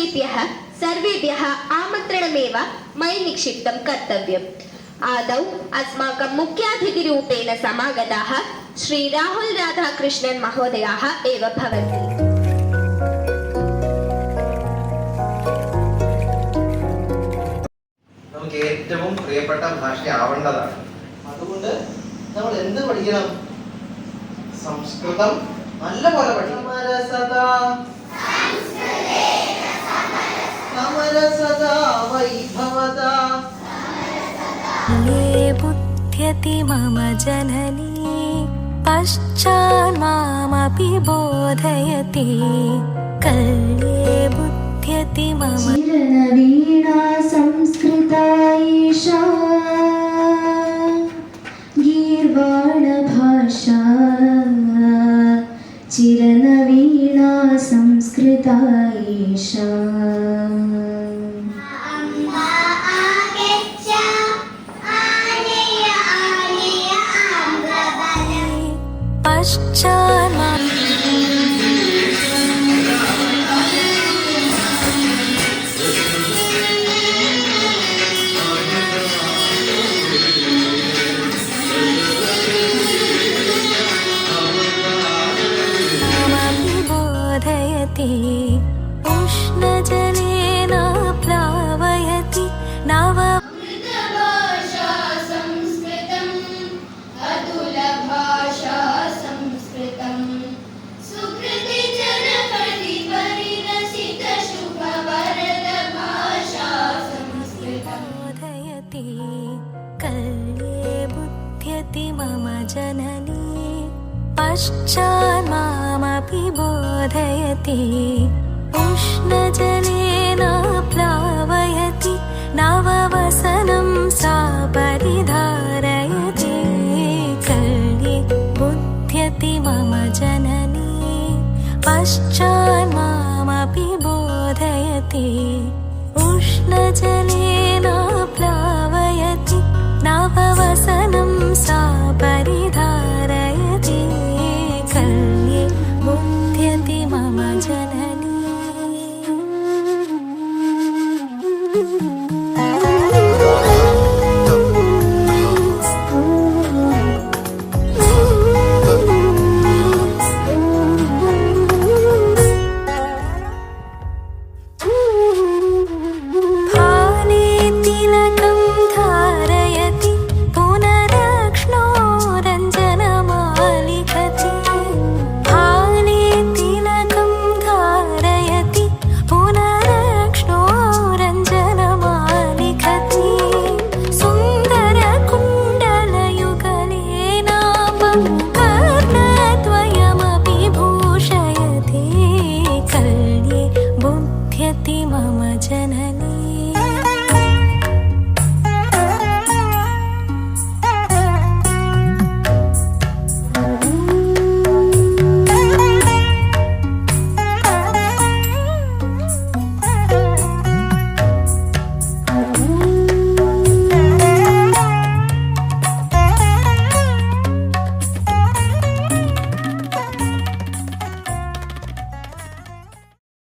सर्वेभ्यः सर्वेभ्यः आमन्त्रणमेव मयि निक्षिप्तं कर्तव्यम्। आदौ अस्माकं मुख्यातिथिरूपेण समागताः श्री राहुल राधाकृष्णन् महोदयाः एव भवन्ति। നമുക്ക് ഏറ്റവും പ്രിയപ്പെട്ട ഭാഷയാവേണ്ടതാണ്. അതുകൊണ്ട് നമ്മൾ എന്ത് പഠിക്കണം? സംസ്കൃതം നല്ല പോലെ പഠിക്കണം. സമരസദാ വൈഭവദാ बुध्यति मम जननी पश्चान्मामपि बोधयति कल्ये बुध्यति मम चिरनवीणा संस्कृता ईशा गीर्वाणभाषा चिरनवीणा संस्कृता ईशा बोधयति उष्णजलेन प्लावयति नव कल्ये बुध्यति मम जननी पश्चान्मामपि बोधयति उष्णजलेन प्लावयति नववसनं सा परिधारयति कल्ये बुध्यति मम जननी पश्चान्मामपि बोधयति उष्णजलेन प्लावयति नववसनं सा परिधारयति कल्ये बुध्यति मम जननी।